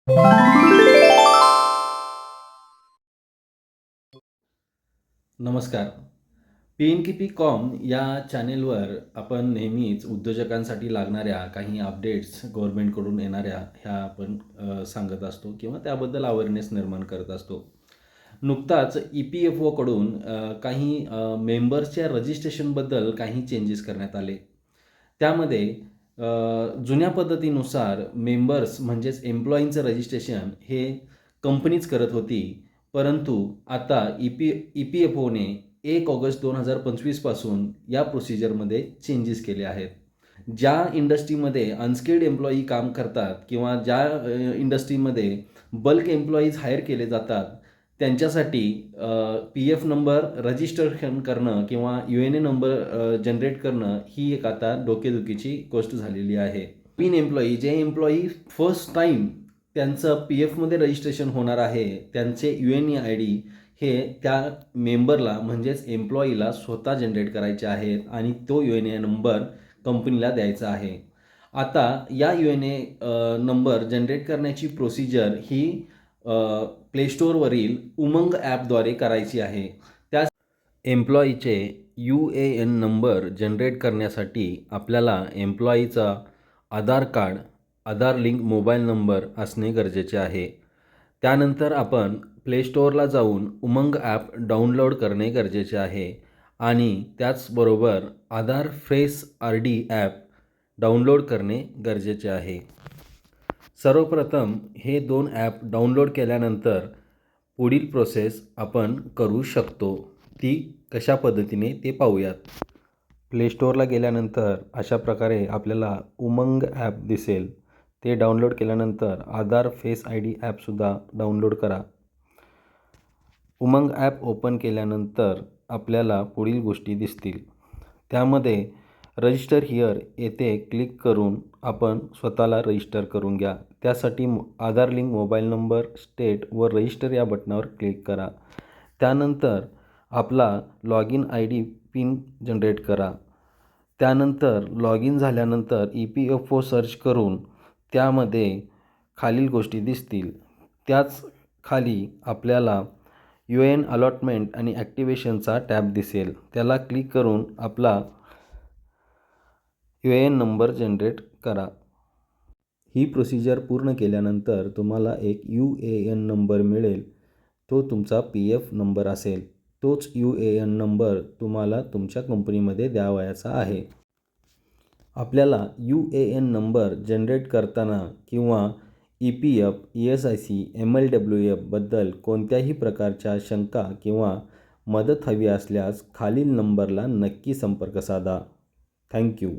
नमस्कार. पी.एन.के.पी.कॉम या चॅनेलवर आपण नेहमीच उद्योजकांसाठी लागणाऱ्या काही अपडेट्स गव्हर्नमेंटकडून येणाऱ्या ह्या आपण सांगत असतो किंवा त्याबद्दल अवेअरनेस निर्माण करत असतो. नुकताच ई.पी.एफ.ओकडून काही मेंबर्सच्या रजिस्ट्रेशनबद्दल काही चेंजेस करण्यात आले. त्यामध्ये जुन्या पद्धतीनुसार मेंबर्स म्हणजेच एम्प्लॉईंचं रजिस्ट्रेशन हे कंपनीच करत होती. परंतु आता ई.पी.एफ.ओने 1 ऑगस्ट 2025 पासून या प्रोसिजरमध्ये चेंजेस केले आहेत. ज्या इंडस्ट्रीमध्ये अनस्किल्ड एम्प्लॉई काम करतात किंवा ज्या इंडस्ट्रीमध्ये बल्क एम्प्लॉईज हायर केले जातात त्यांच्यासाठी पी.एफ. नंबर रजिस्ट्रेशन करणं किंवा यू.एन.ए. नंबर जनरेट करणं ही एक आता डोकेदुखीची गोष्ट झालेली आहे. नवीन एम्प्लॉई जे एम्प्लॉई फर्स्ट टाईम त्यांचं पी.एफमध्ये रजिस्ट्रेशन होणार आहे त्यांचे यू.एन.ए. हे त्या मेंबरला म्हणजेच एम्प्लॉईला स्वतः जनरेट करायचे आहेत आणि तो यू.एन.ए. नंबर कंपनीला द्यायचा आहे. आता या यू.एन.ए. नंबर जनरेट करण्याची प्रोसिजर ही प्ले स्टोअरवरील उमंग ॲपद्वारे करायची आहे. त्या एम्प्लॉईचे यू.ए.एन. नंबर जनरेट करण्यासाठी आपल्याला एम्प्लॉईचा आधार कार्ड, आधार लिंक मोबाईल नंबर असणे गरजेचे आहे. त्यानंतर आपण प्ले स्टोअरला जाऊन उमंग ॲप डाउनलोड करणे गरजेचे आहे आणि त्याचबरोबर आधार फेस आर.डी. ॲप डाउनलोड करणे गरजेचे आहे. सर्वप्रथम हे 2 ॲप डाउनलोड केल्यानंतर पुढील प्रोसेस आपण करू शकतो. ती कशा पद्धतीने ते पाहूयात. प्ले स्टोअरला गेल्यानंतर अशा प्रकारे आपल्याला उमंग ॲप दिसेल. ते डाउनलोड केल्यानंतर आधार फेस आय.डी. ॲपसुद्धा डाउनलोड करा. उमंग ॲप ओपन केल्यानंतर आपल्याला पुढील गोष्टी दिसतील. त्यामध्ये रजिस्टर हिअर येथे क्लिक करून आपण स्वतःला रजिस्टर करून घ्या. त्यासाठी आधार लिंक मोबाईल नंबर, स्टेट व रजिस्टर या बटनावर क्लिक करा. त्यानंतर आपला लॉगिन आय.डी. पिन जनरेट करा. त्यानंतर लॉग इन झाल्यानंतर ई.पी.एफ.ओ सर्च करून त्यामध्ये खालील गोष्टी दिसतील. त्याच खाली आपल्याला यू.एन अलॉटमेंट आणि ॲक्टिवेशनचा टॅब दिसेल. त्याला क्लिक करून आपला यू.ए.एन. नंबर जनरेट करा. ही प्रोसिजर पूर्ण केल्यानंतर तुम्हाला एक यू.ए.एन. नंबर मिळेल. तो तुमचा पी.एफ. नंबर असेल. तोच यू.ए.एन. नंबर तुम्हाला तुमच्या कंपनीमध्ये द्यावयाचा आहे. आपल्याला यू.ए.एन. नंबर जनरेट करताना किंवा ई.पी.एफ., ई.एस.आय.सी., एम.एल.डब्ल्यू.एफ. बद्दल कोणत्याही प्रकारच्या शंका किंवा मदत हवी असल्यास खालील नंबरला नक्की संपर्क साधा. Thank you.